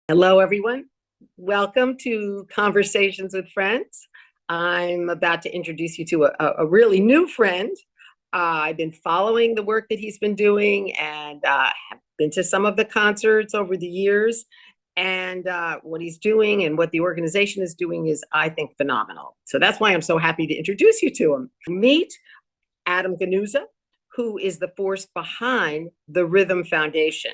Hello, everyone. Welcome to Conversations with Friends. I'm about to introduce you to a really new friend. I've been following the work that he's been doing and have been to some of the concerts over the years. And what he's doing and what the organization is doing is, I think, phenomenal. So that's why I'm so happy to introduce you to him. Meet Adam Ganuza, who is the force behind the Rhythm Foundation.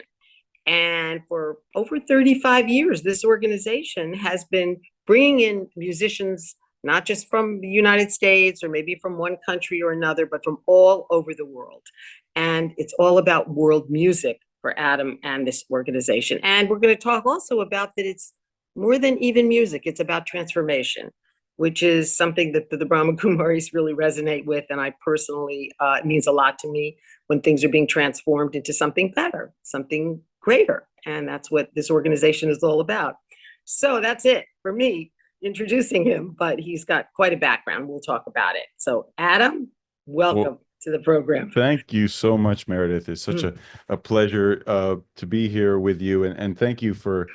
And for over 35 years, this organization has been bringing in musicians, not just from the United States or maybe from one country or another, but from all over the world. And it's all about world music for Adam and this organization. And we're going to talk also about that it's more than even music, it's about transformation, which is something that the Brahma Kumaris really resonate with. And I personally, it means a lot to me when things are being transformed into something better, something greater. And that's what this organization is all about. So that's it for me introducing him, but he's got quite a background. We'll talk about it. So, Adam, welcome Well, to the program. thank you so much, Meredith. It's such Mm. a pleasure to be here with you, and thank you for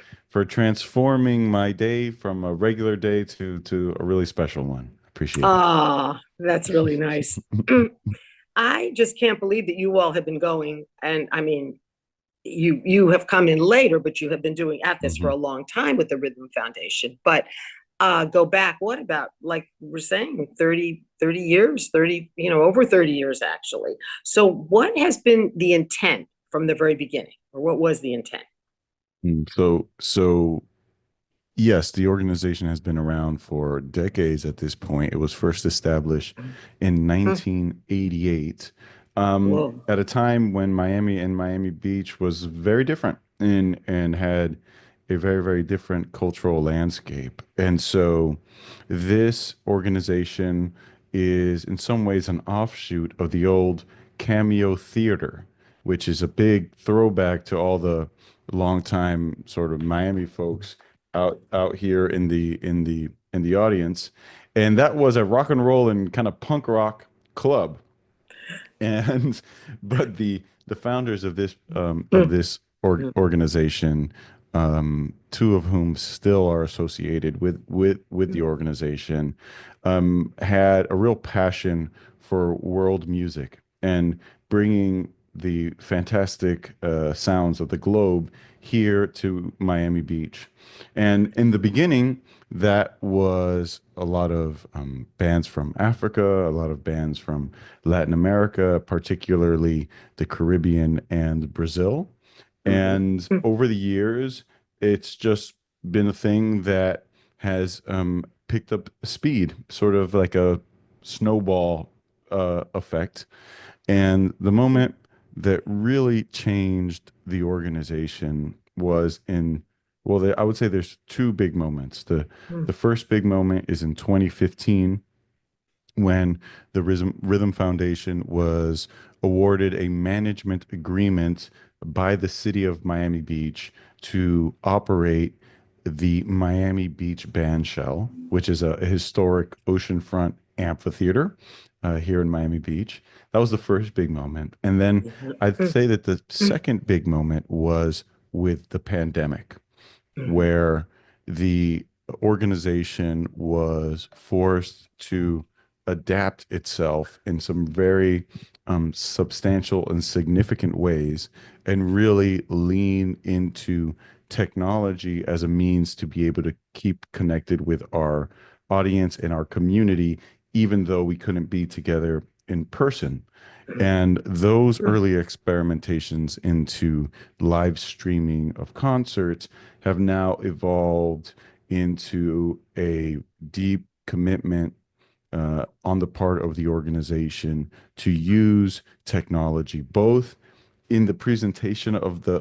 transforming my day from a regular day to a really special one. Appreciate it. Ah, that's really nice. I just can't believe that you all have been going. And I mean, you have come in later, but you have been doing at this for Mhm. a long time with the Rhythm Foundation. But go back, what about, like we're saying, 30 years, 30, over 30 years actually. So what has been the intent from the very beginning, or what was the intent? So yes, the organization has been around for decades at this point. It was first established in Hmm. 1988, Whoa. at a time when Miami and Miami Beach was very different and had a very, very different cultural landscape. And so this organization is in some ways an offshoot of the old Cameo Theater, which is a big throwback to all the longtime sort of Miami folks out here in the audience, and that was a rock and roll and kind of punk rock club. And but the founders of Hmm. this organization, two of whom still are associated with the organization, had a real passion for world music and bringing the fantastic sounds of the globe here to Miami Beach. And in the beginning, that was a lot of bands from Africa, a lot of bands from Latin America, particularly the Caribbean and Brazil. And over the years, it's just been a thing that has picked up speed, sort of like a snowball effect. And the moment that really changed the organization was well, I would say there's two big moments. The first big moment is in 2015 when the Rhythm Foundation was awarded a management agreement by the city of Miami Beach to operate the Miami Beach Bandshell, which is a historic oceanfront amphitheater here in Miami Beach. That was the first big moment. And then I'd say that the second big moment was with the pandemic, where the organization was forced to adapt itself in some very substantial and significant ways and really lean into technology as a means to be able to keep connected with our audience and our community, even though we couldn't be together in person. And those early experimentations into live streaming of concerts have now evolved into a deep commitment on the part of the organization to use technology both in the presentation of the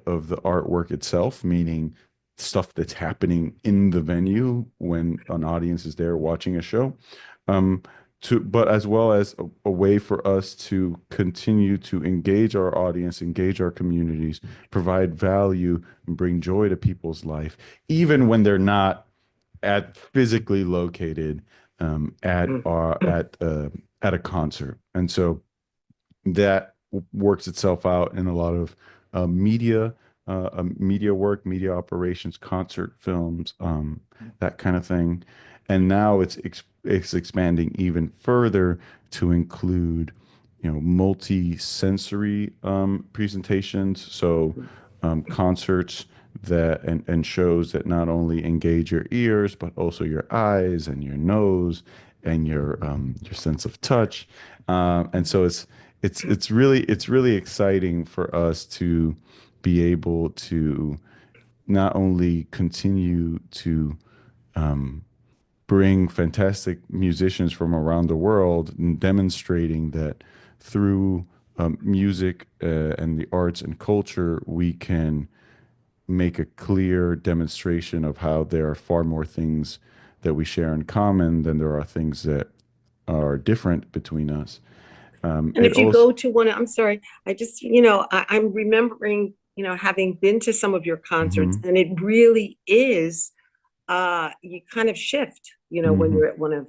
artwork itself, meaning stuff that's happening in the venue when an audience is there watching a show, um, but as well as a way for us to continue to engage our audience, engage our communities, provide value, and bring joy to people's life, even when they're not at physically located at a concert. And so that works itself out in a lot of media media work, media operations, concert films, that kind of thing. And now it's expanding even further to include, multi-sensory presentations. So concerts that and shows that not only engage your ears but also your eyes and your nose and your sense of touch. And so it's really exciting for us to be able to not only continue to bring fantastic musicians from around the world and demonstrating that through music and the arts and culture, we can make a clear demonstration of how there are far more things that we share in common than there are things that are different between us. And It if you also, go to one, I'm sorry, I just, I'm remembering, having been to some of your concerts, Mhm, and it really is, you kind of shift, when mhm, you're at one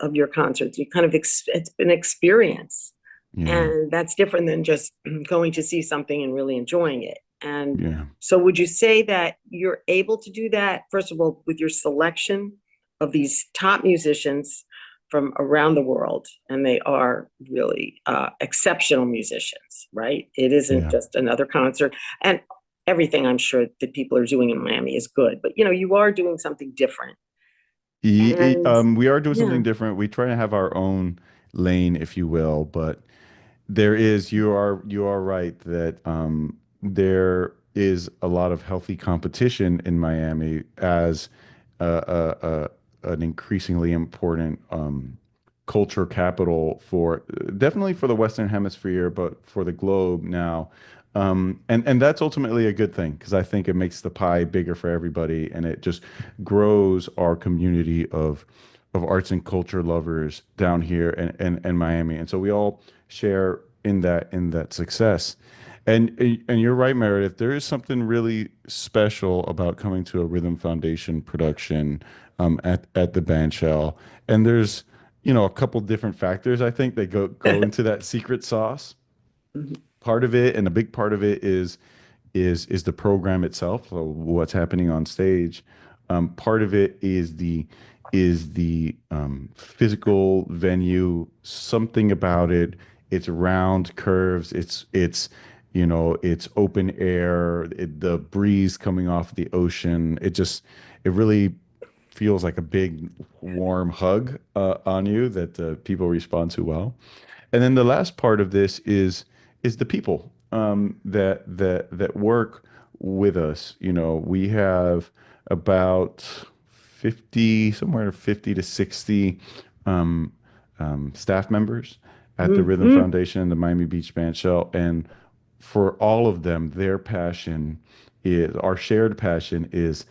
of your concerts. You kind of, it's an experience. yeah, And that's different than just going to see something and really enjoying it. And yeah, so, would you say that you're able to do that, first of all, with your selection of these top musicians from around the world? And they are really exceptional musicians, right? It isn't yeah. just another concert. And everything I'm sure that people are doing in Miami is good, but you are doing something different. And We are doing yeah. something different. We try to have our own lane, if you will, but you are right that there is a lot of healthy competition in Miami as an increasingly important culture capital for definitely for the Western Hemisphere, but for the globe now. And that's ultimately a good thing because I think it makes the pie bigger for everybody, and it just grows our community of arts and culture lovers down here in Miami. And so we all share in that success. And you're right, Meredith. There is something really special about coming to a Rhythm Foundation production at the Bandshell. And there's a couple different factors I think that go into that secret sauce. Part of it, and a big part of it is the program itself, so what's happening on stage. Part of it is the physical venue, something about it. It's round curves. It's open air. The breeze coming off the ocean. It really feels like a big warm hug on you that people respond to well. And then the last part of this is the people that work with us. We have about 50, somewhere 50 to 60 um, staff members at the Rhythm Mm-hmm. Foundation and the Miami Beach Bandshell, and for all of them, their passion is our shared passion is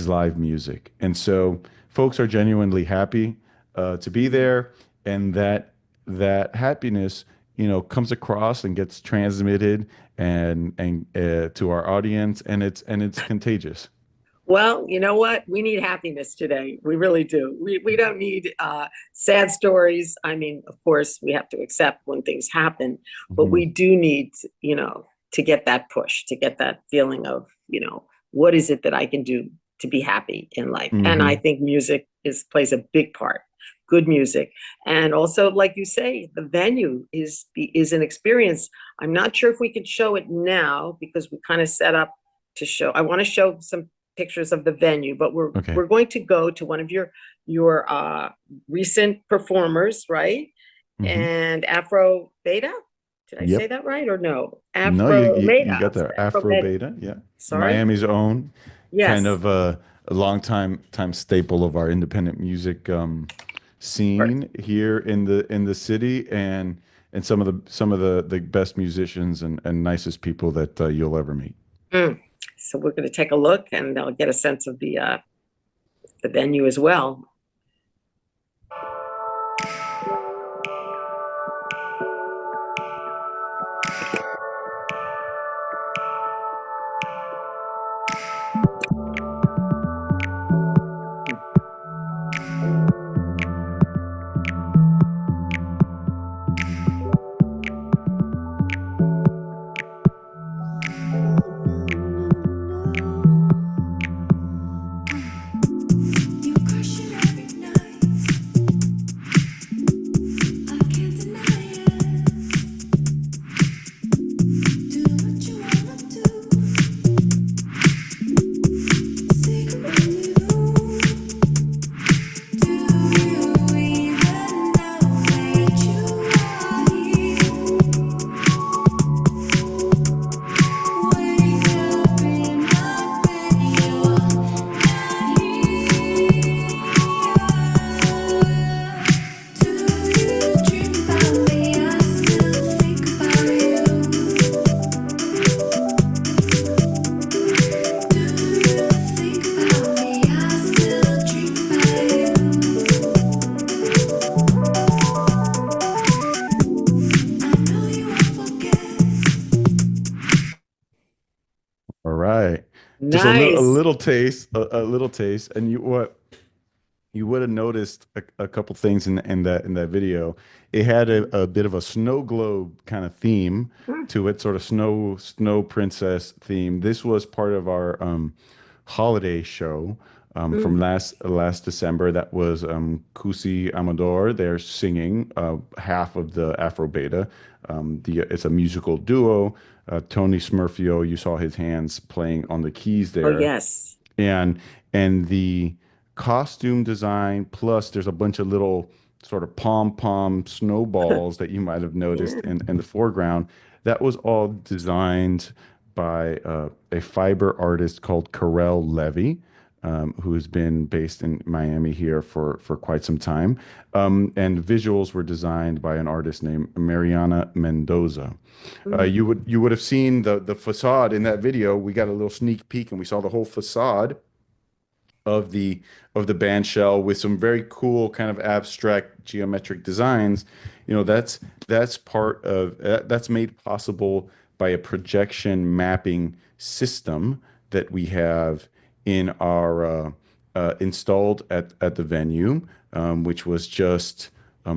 live music, and so folks are genuinely happy to be there, and that happiness, comes across and gets transmitted and to our audience, and it's contagious. Well, you know what? We need happiness today. We really do. We don't need sad stories. I mean, of course, we have to accept when things happen, but Mhm, we do need, to get that push, to get that feeling of, what is it that I can do to be happy in life? And I mhm, think music plays a big part. Good music, and also, like you say, the venue is an experience. I'm not sure if we can show it now because we kind of set up to show. I want to show some pictures of the venue, but we're okay. we're going to go to one of your recent performers, right? Mhm. And Afrobeta. Did I say Yep. that right or no? No, you Afrometa. got I'm the sorry, Afrobeta. Afrobeta, yeah. Sorry. Miami's own, kind Yes. of a long time staple of our independent music scene here in the city, and some of the best musicians and nicest people that you'll ever meet. Mm. So we're going to take a look, and I'll get a sense of the venue as well. Just a Nice. little taste, a little taste, and you would have noticed a couple things in that video. It had a bit of a snow globe kind of theme Hmm. to it, sort of snow princess theme. This was part of our holiday show from Mm. last December. That was Kusi Amador. They're singing half of the Afrobeta. It's a musical duo. Tony Smurfio, you saw his hands playing on the keys Oh, there, yes. and the costume design, plus there's a bunch of little sort of pom snowballs that you might have noticed Yeah. in the foreground. That was all designed by a fiber artist called Carell Levy, who's been based in Miami here for quite some time. And visuals were designed by an artist named Mariana Mendoza. Mm. You would have seen the facade in that video. We got a little sneak peek and we saw the whole facade of the band shell with some very cool kind of abstract geometric designs. That's part of that's made possible by a projection mapping system that we have in our installed at the venue, which was just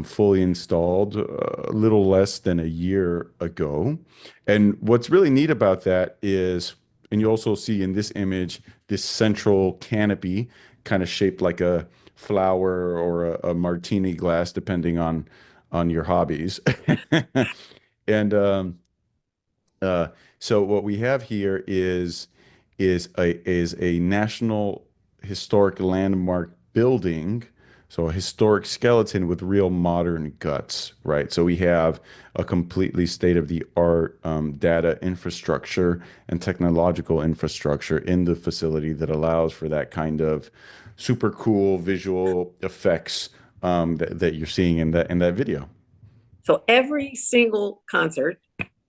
fully installed a little less than a year ago. And what's really neat about that is, and you also see in this image, this central canopy kind of shaped like a flower or a martini glass, depending on your hobbies. And uh, so what we have here is a national historic landmark building, so a historic skeleton with real modern guts, right? So we have a completely state-of-the-art data infrastructure and technological infrastructure in the facility that allows for that kind of super cool visual effects that you're seeing in that video. So every single concert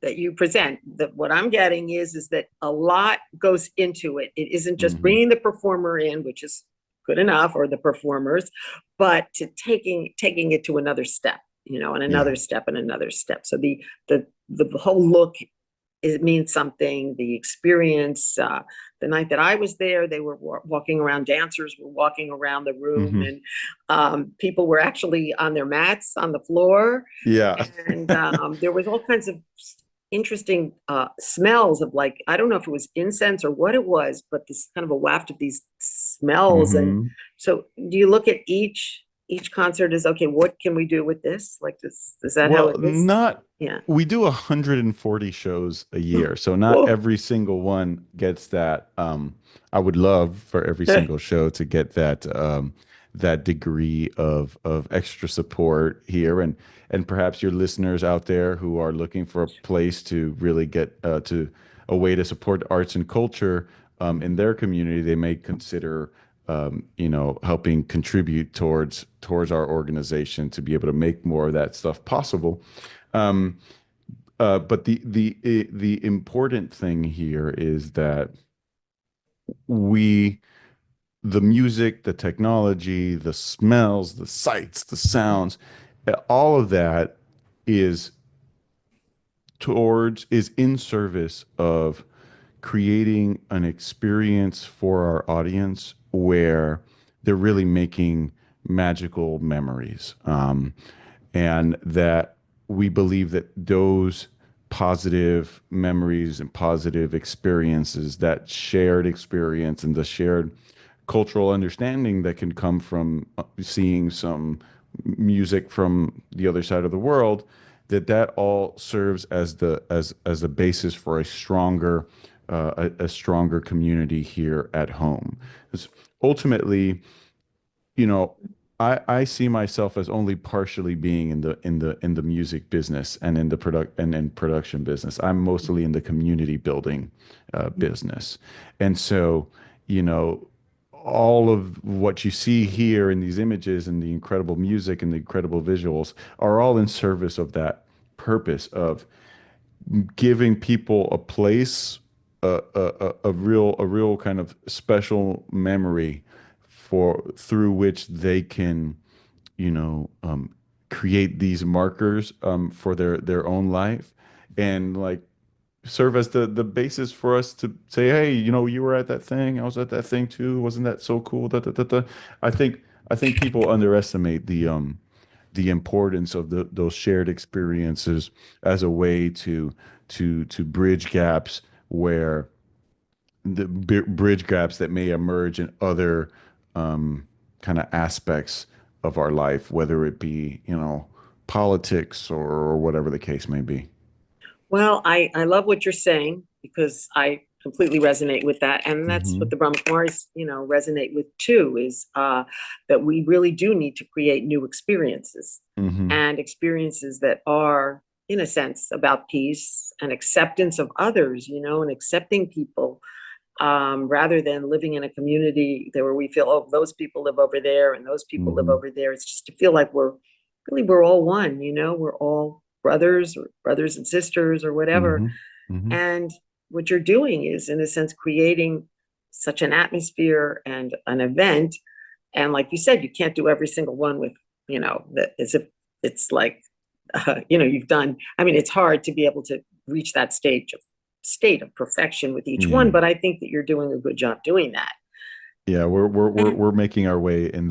that you present, that what I'm getting is that a lot goes into it. It isn't just Hmm. bringing the performer in, which is good enough, or the performers, but to taking it to another step, and Yeah. another step and another step. So the whole look, it means something. The experience. The night that I was there, they were walking around. Dancers were walking around the room, Hmm. and people were actually on their mats on the floor, Yeah. and there was all kinds of interesting smells of, like, I don't know if it was incense or what it was, but this kind of a waft of these smells. And Hmm. so, do you look at each concert as, okay, what can we do with this? Like this, is that how Well, it is? not Yeah. we do 140 shows a year, so not Whoa. every single one gets that. I would love for every single show to get that degree of extra support here, and perhaps your listeners out there who are looking for a place to really get to a way to support arts and culture in their community, they may consider helping contribute towards our organization to be able to make more of that stuff possible. Um, but the important thing here is that we the music, the technology, the smells, the sights, the sounds, all of that is is in service of creating an experience for our audience where they're really making magical memories. And that we believe that those positive memories and positive experiences, that shared experience and the shared cultural understanding that can come from seeing some music from the other side of the world, that all serves as a basis for a stronger community here at home. Because ultimately, I see myself as only partially being in the music business and in production business. I'm mostly in the community building business, and so you know all of what you see here in these images and the incredible music and the incredible visuals are all in service of that purpose of giving people a place, a real kind of special memory for through which they can, you know, create these markers for their own life, and like serve as the basis for us to say, hey, you were at that thing, I was at that thing too. Wasn't that so cool? Da, da, da, da. I think I think people underestimate the importance of those shared experiences as a way to bridge gaps where bridge gaps that may emerge in other kind of aspects of our life, whether it be, politics or whatever the case may be. Well, I love what you're saying because I completely resonate with that. And that's what Hmm. the Brahmakumaris, resonate with too, is that we really do need to create new experiences Hmm. and experiences that are, in a sense, about peace and acceptance of others, and accepting people rather than living in a community there where we feel, oh, those people live over there and those people live Hmm. over there. It's just to feel like we're all one, we're all brothers or brothers and sisters or whatever. Hmm. Hmm. And what you're doing is, in a sense, creating such an atmosphere and an event. And like you said, you can't do every single one with, as if it's like, you've done. I mean, it's hard to be able to reach that state of perfection with each Yeah. one, but I think that you're doing a good job doing that. Yeah, And we're making our way in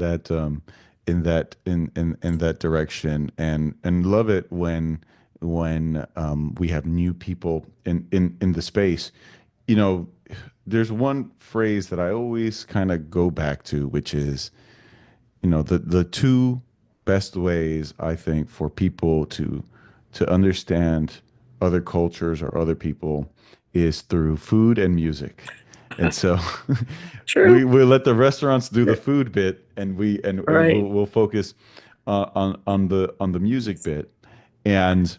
in that direction, and love it when we have new people in the space. You know, there's one phrase that I always kind of go back to, which is, the two best ways I think for people to understand other cultures or other people is through food and music. And so we true. we let the restaurants do the food bit, and All right. we'll focus on the music bit. And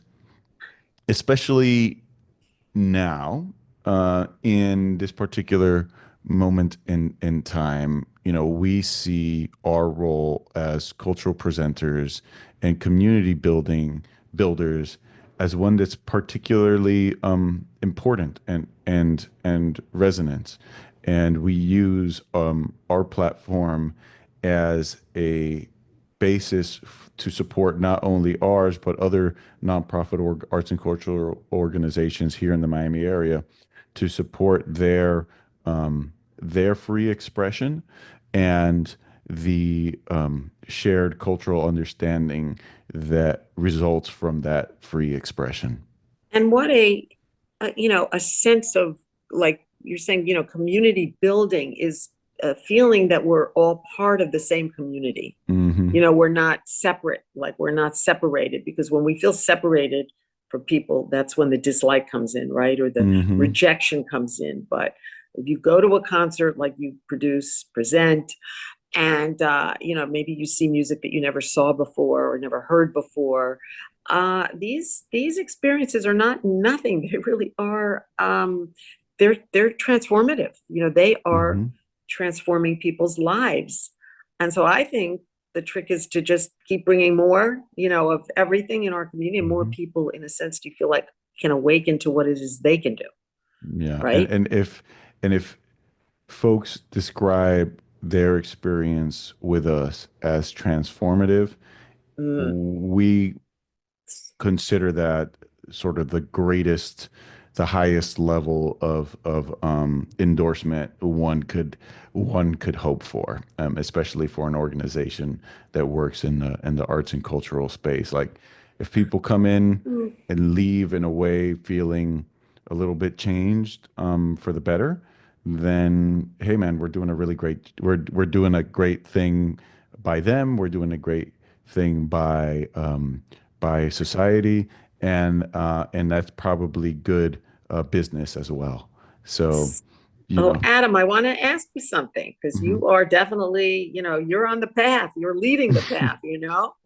especially now, in this particular moment in time, we see our role as cultural presenters and community builders as one that's particularly important and resonant. And we use our platform as a basis to support not only ours but other nonprofit arts and cultural organizations here in the Miami area to support their free expression and the shared cultural understanding that results from that free expression. And what a sense of, like you're saying, community building is a feeling that we're all part of the same community. Hmm. We're not separate, like we're not separated, because when we feel separated from people, that's when the dislike comes in, right? Or the Hmm. rejection comes in. But if you go to a concert like you present, and maybe you see music that you never saw before or never heard before, these experiences are not nothing. They really are. They're transformative. They are Hmm. transforming people's lives. And so I think the trick is to just keep bringing more, of everything in our community, and more Hmm. people, in a sense, do you feel like can awaken to what it is they can do, Yeah, and right? if folks describe their experience with us as transformative, Mm. we consider that sort of the highest level of endorsement one could hope for, especially for an organization that works in the arts and cultural space. Like, if people come in Mm. and leave in a way feeling a little bit changed for the better, then hey man, we're doing a great thing by them. We're doing a great thing by society, and that's probably good business as well. So, you Oh, know, Adam, I want to ask you something, because mhm. you are definitely, you're on the path, you're leading the path,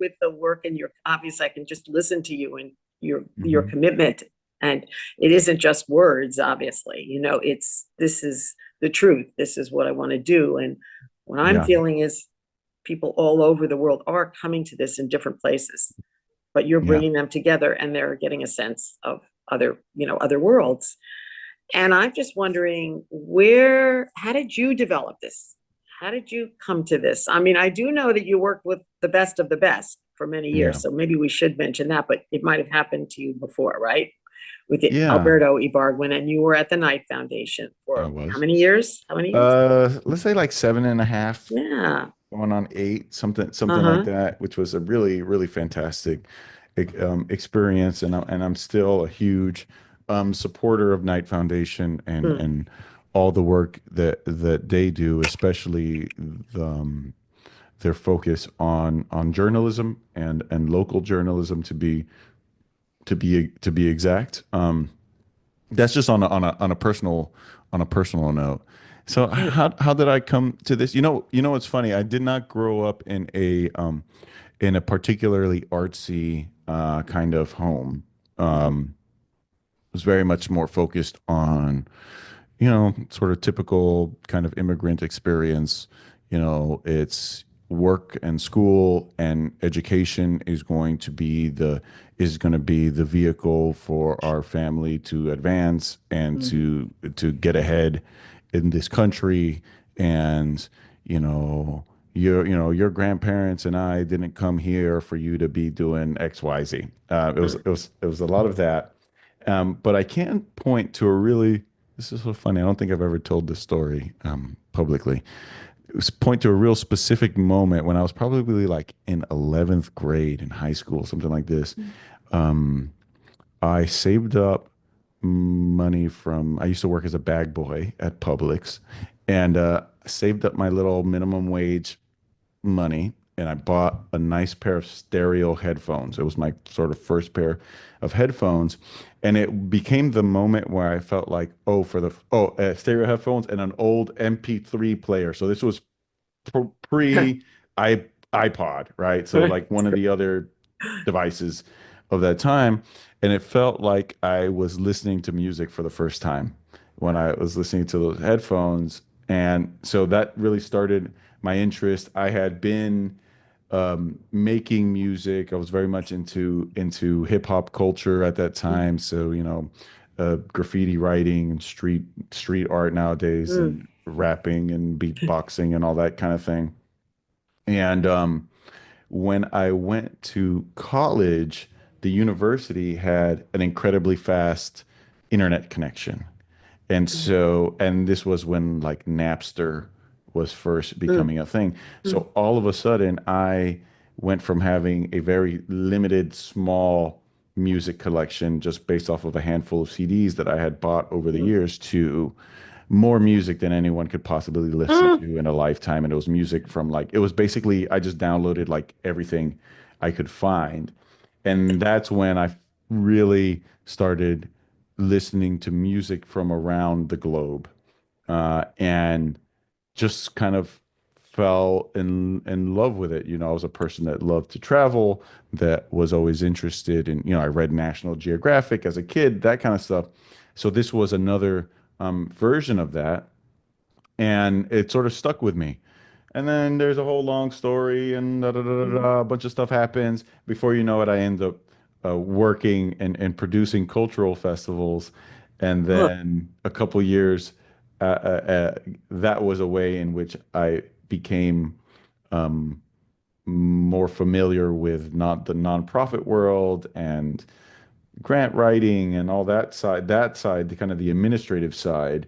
with the work, and you're obvious. I can just listen to you and your Mhm. commitment. And it isn't just words, obviously. This is the truth. This is what I want to do. And what I'm Yeah, feeling is people all over the world are coming to this in different places, but you're yeah, bringing them together and they're getting a sense of other worlds. And I'm just wondering, how did you develop this? How did you come to this? I mean, I do know that you worked with the best of the best for many yeah. years. So maybe we should mention that, but it might have happened to you before, right? with Yeah, Alberto Ibarguen, and you were at the Knight Foundation I for how was. many years? How many years? Let's say like 7.5, Yeah. going on 8, something like Uh-huh. that, which was a really, really fantastic experience. And I'm still a huge supporter of Knight Foundation Mm, and all the work that they do, especially their focus on journalism and local journalism to be exact. That's just on a personal note. So mm, how did I come to this? You know what's funny? I did not grow up in a particularly artsy kind of home. mhm, Was very much more focused on sort of typical kind of immigrant experience. It's work and school and education is going to be the vehicle for our family to advance and mhm, to get ahead in this country. And your grandparents and I didn't come here for you to be doing XYZ. It was a lot of that. But I can point to a really, this is so funny. I don't think I've ever told this story publicly. It was point to a real specific moment when I was probably like in 11th grade in high school, something like this. Um, I saved up money I used to work as a bag boy at Publix, and saved up my little minimum wage money, and I bought a nice pair of stereo headphones. It was my sort of first pair of headphones, and it became the moment where I felt like, oh, stereo headphones and an old MP3 player. So this was pre iPod, right? So like one of the other devices of that time, and it felt like I was listening to music for the first time when I was listening to those headphones. And so that really started my interest. I had been making music. I was very much into hip hop culture at that mm, time. So graffiti writing and street art nowadays, mm, and rapping and beatboxing and all that kind of thing. And when I went to college, the university had an incredibly fast internet connection. mm, And this was when like Napster was first mm, becoming a thing. mm, So all of a sudden, I went from having a very limited, small music collection just based off of a handful of CDs that I had bought over the mm, years to more music than anyone could possibly listen mm. to in a lifetime. And it was music from like, it was basically, I just downloaded like everything I could find. And that's when I really started listening to music from around the globe, and just kind of fell in love with it. I was a person that loved to travel, that was always interested in, I read National Geographic as a kid, that kind of stuff. So this was another version of that, and it sort of stuck with me. And then there's a whole long story, and da, da, da, da, Mm. da, a bunch of stuff happens. Before you know it, I end up working and producing cultural festivals. And Huh. then a couple years, that was a way in which I became um, more familiar with not the nonprofit world and grant writing and all that side, the kind of the administrative side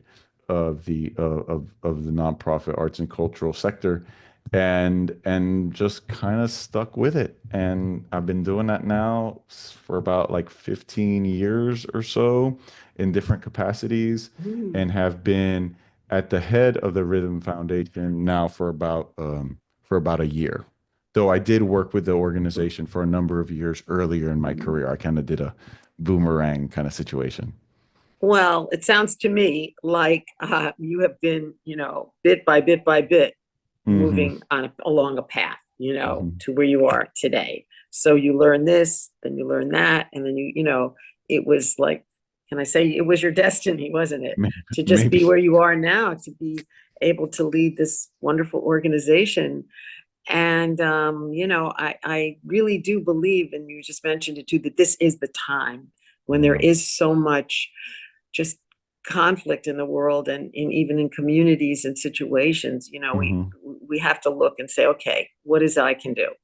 of the nonprofit arts and cultural sector, and just kind of stuck with it. And I've been doing that now for about like 15 years or so in different capacities, Mm. and have been at the head of the Rhythm Foundation now for about a year. Though I did work with the organization for a number of years earlier in my career. I kind of did a boomerang kind of situation. Well, it sounds to me like you have been, bit by bit, Hmm. moving along a path, Hmm. to where you are today. So you learn this, then you learn that, and then it was like, can I say it was your destiny, wasn't it? To just Maybe. be where you are now, to be able to lead this wonderful organization. And I really do believe, and you just mentioned it too, that this is the time when there Yeah. is so much just conflict in the world, and even in communities and situations. we Hmm. we have to look and say, okay, what is it I can do, or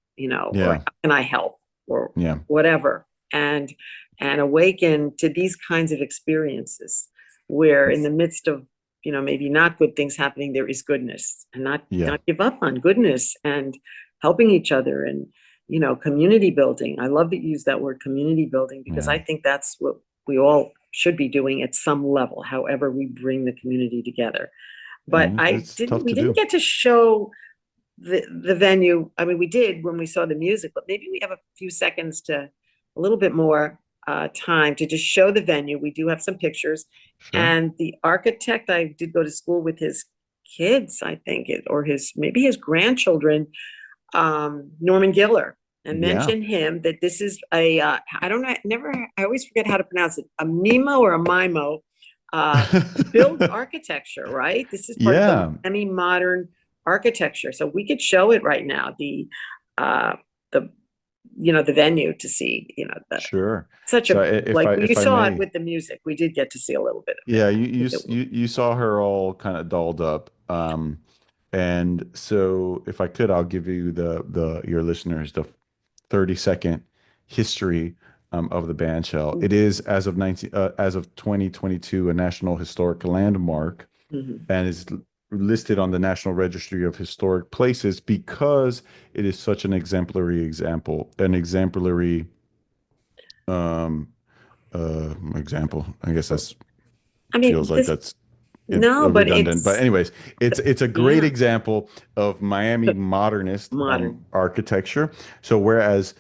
Yeah. how can I help, or Yeah. whatever. And and awaken to these kinds of experiences where in the midst of, maybe not good things happening, there is goodness, and not Yeah. not give up on goodness, and helping each other, and community building. I love that you use that word, community building, because Yeah. I think that's what we all should be doing at some level, however we bring the community together. But And I it's didn't tough we to didn't do. get to show the venue. I mean, we did when we saw the music, but maybe we have a few seconds to a little bit more time to just show the venue. We do have some pictures, Sure. and the architect, I did go to school with his kids, I think, or his maybe his grandchildren, Norman Giller, and Yeah. mention him that this is a I don't know, never, I always forget how to pronounce it, a Mimo or a Mimo build architecture, right? This is part of the Yeah. Miami modern architecture. So we could show it right now, uh the the venue, to see, Sure. such So a, if like I you if I saw it may, with the music. We did get to see a little bit of it. yeah, I think it was, you saw her all kind of dolled up. And so if I could, I'll give you the your listeners the 30-second history of the bandshell. It is as of 2022 a National Historic Landmark, mhm. and is listed on the National Registry of Historic Places because it is such an exemplary example, an exemplary um example. I guess that's I mean, feels like this, that's no, but redundant. But it's, anyways, it's a great yeah, example of Miami modernist modern. architecture. So whereas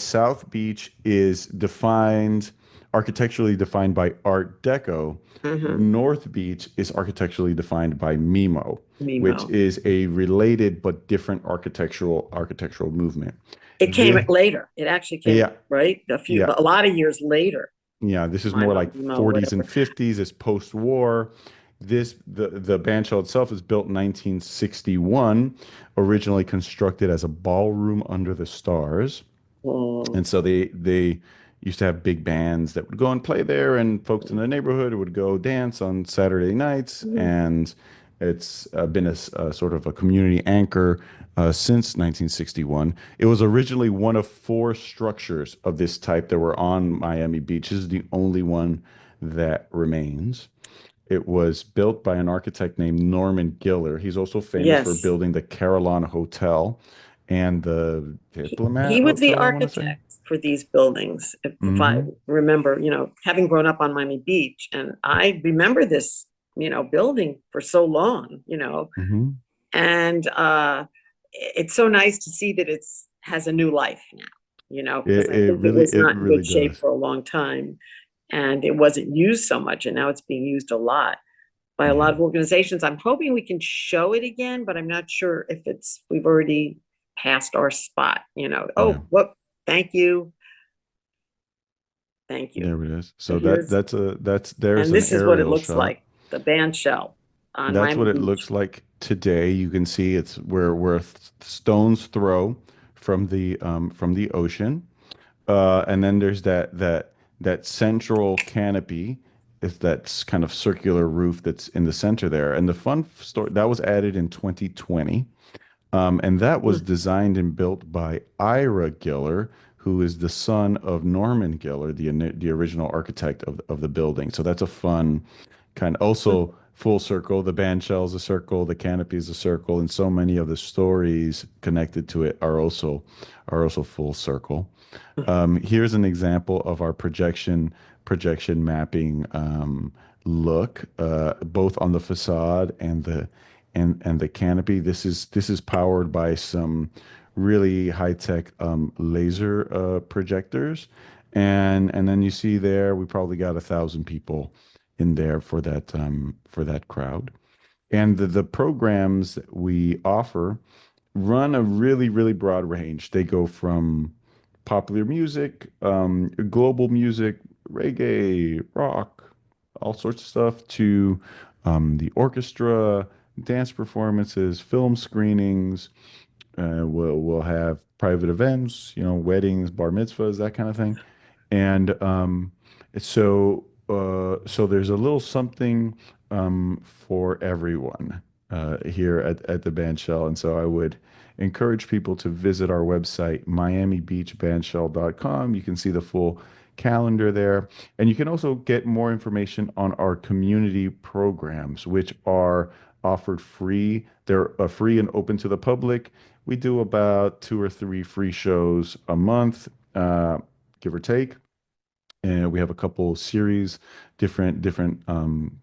South Beach is defined architecturally defined by Art Deco, Hmm. North Beach is architecturally defined by Mimo, which Mimo. is a related but different architectural movement. It came This, later. It actually came, yeah, right, yeah, a lot of years later. yeah, this is more Mimo, like Mimo, 40s and whatever. 50s. It's post-war. The bandshell itself is built in 1961, originally constructed as a ballroom under the stars. Oh, And so they used to have big bands that would go and play there, and folks in the neighborhood would go dance on Saturday nights. mhm. And it's been a sort of a community anchor since 1961. It was originally one of four structures of this type that were on Miami Beach. This is the only one that remains. It was built by an architect named Norman Giller. He's also famous for Yes. building the Carillon Hotel and the He Diplomat was the Hotel, I want to say. architect for these buildings. If I Hmm. remember, having grown up on Miami Beach, and I remember this, building for so long, Hmm. and it's so nice to see that it's has a new life now, because I think it was It not in really good shape does. for a long time, and it wasn't used so much, and now it's being used a lot by a lot Yeah. of organizations. I'm hoping we can show it again, but I'm not sure if we've already passed our spot, Yeah. Oh, what? Thank you. Thank you. There it is. So So here's, there's and an this is what it aerial looks shot. like, the band shell on That's Miami what it Beach. looks like today. You can see it's we're a stone's throw from the ocean. And then there's that central canopy, is that kind of circular roof that's in the center there. And the fun story that was added in 2020, and that was Hmm. designed and built by Ira Giller, who is the son of Norman Giller, the original architect of the building. So that's a fun kind of also full circle. The band shell is a circle, the canopy is a circle, and so many of the stories connected to it are also full circle. Here's an example of our projection mapping look, both on the facade and the canopy. This is powered by some really high tech laser projectors, and then you see there we probably got 1,000 people in there for that crowd. And the programs that we offer run a really broad range. They go from popular music, global music, reggae, rock, all sorts of stuff, to the orchestra, dance performances, film screenings. We'll have private events, weddings, bar mitzvahs, that kind of thing. And so there's a little something for everyone here at the Bandshell. And so I would encourage people to visit our website, miamibeachbandshell.com. You can see the full calendar there. And you can also get more information on our community programs, which are offered free. They're free and open to the public. We do about 2 or 3 free shows a month, give or take. And we have a couple series, different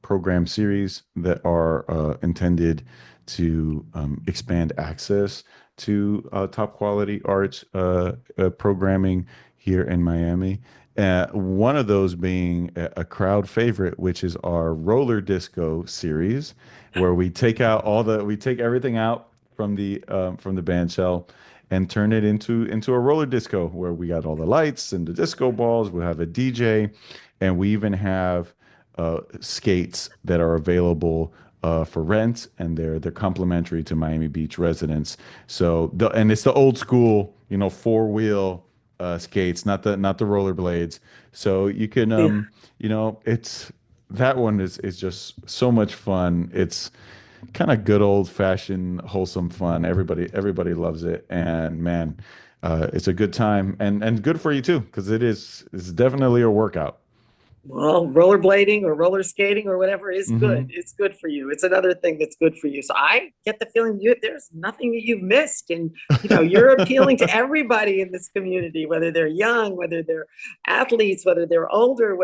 program series that are intended to expand access to top quality arts programming here in Miami. One of those being a crowd favorite, which is our roller disco series, where we take everything out from the band shell and turn it into a roller disco where we got all the lights and the disco balls. We have a DJ, and we even have skates that are available for rent, and they're complimentary to Miami Beach residents. So and it's the old school, 4 wheel skates, not the roller blades. So you can Yeah. it's that one is just so much fun. It's kind of good old fashioned wholesome fun. Everybody loves it, and man, it's a good time and good for you too because it's definitely a workout. Well, rollerblading or roller skating or whatever is good. Hmm. It's good for you. It's another thing that's good for you. So I get the feeling there's nothing that you've missed. And, you're appealing to everybody in this community, whether they're young, whether they're athletes, whether they're older,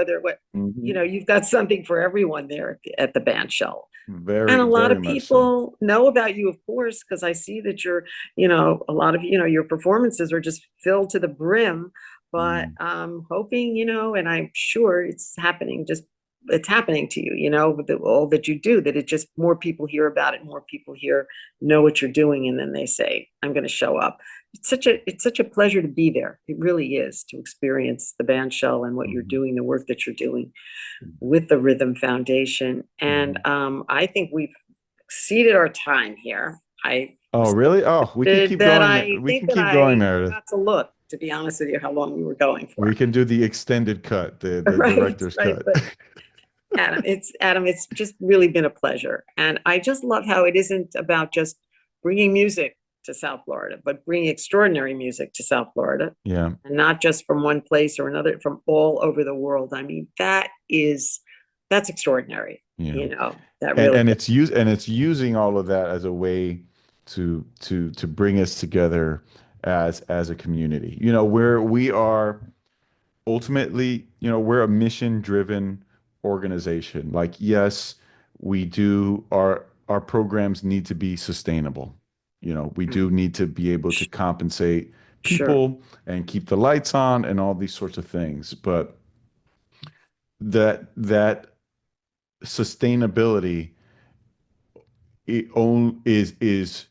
Hmm. you've got something for everyone there at the band shell. And Very, a lot very of much so. people know about you, of course, because I see that a lot of, your performances are just filled to the brim. But Mm. I'm hoping, and I'm sure it's happening to you, with all that you do, that it just more people hear about it, more people here know what you're doing, and then they say, I'm going to show up. It's such a pleasure to be there. It really is, to experience the band shell and what you're Mhm. doing, the work that you're doing with the Rhythm Foundation. And Mhm. I think we've exceeded our time here. I Oh, really? Oh, we can did keep that. going. I We think can that keep going, I Meredith. forgot to look, to be honest with you, how long we were going We for. can do the extended cut, the Right, director's right. cut. But Adam, it's just really been a pleasure. And I just love how it isn't about just bringing music to South Florida, but bringing extraordinary music to South Florida, Yeah. and not just from one place or another, from all over the world. I mean, that's extraordinary. Yeah. That and really and is. it's using all of that as a way to bring us together as a community. Where we are ultimately, we're a mission driven organization. Like, yes, we do our programs need to be sustainable. We do need to be able to compensate Sure. people and keep the lights on and all these sorts of things. But that sustainability is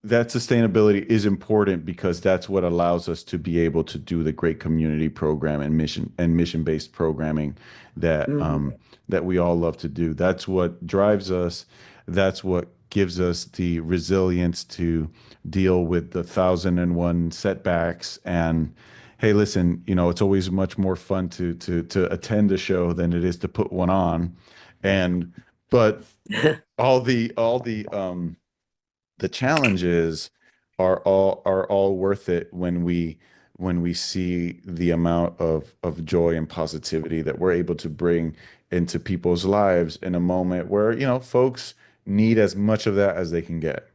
that sustainability is important because that's what allows us to be able to do the great community program and mission-based programming that Mhm. that we all love to do. That's what drives us. That's what gives us the resilience to deal with the 1,001 setbacks. And hey, listen, it's always much more fun to attend a show than it is to put one on. And but all the challenges are all worth it when we see the amount of joy and positivity that we're able to bring into people's lives in a moment where folks need as much of that as they can get.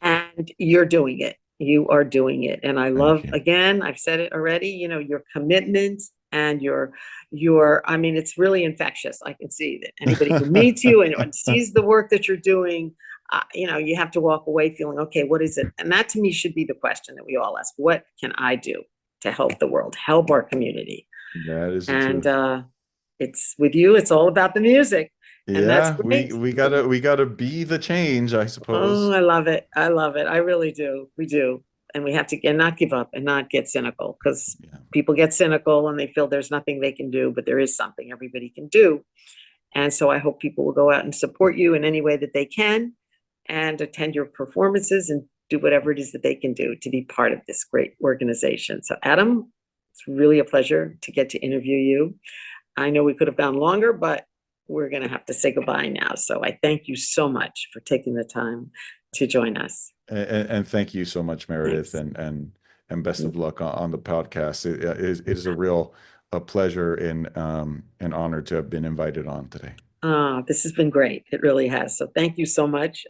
And you're doing it. You are doing it. And I Thank love, you. again, I've said it already, your commitment and I mean, it's really infectious. I can see that anybody who meets you and sees the work that you're doing, you have to walk away feeling, okay, what is it? And that to me should be the question that we all ask. What can I do to help the world, help our community? That is the And truth. it's with you, it's all about the music. And that's Yeah, we great. we gotta we gotta be the change, I Oh, suppose. I love it. I love it. I really do. We do. And we have to not give up and not get cynical, because Yeah. people get cynical and they feel there's nothing they can do, but there is something everybody can do. And so I hope people will go out and support you in any way that they can and attend your performances and do whatever it is that they can do to be part of this great organization. So, Adam, it's really a pleasure to get to interview you. I know we could have gone longer, but we're going to have to say goodbye now. So I thank you so much for taking the time to join us. And thank you so much, Meredith. Thanks. And and best of luck on the podcast. It is a real a pleasure and an honor to have been invited on today. This has been great. It really has. So thank you so much.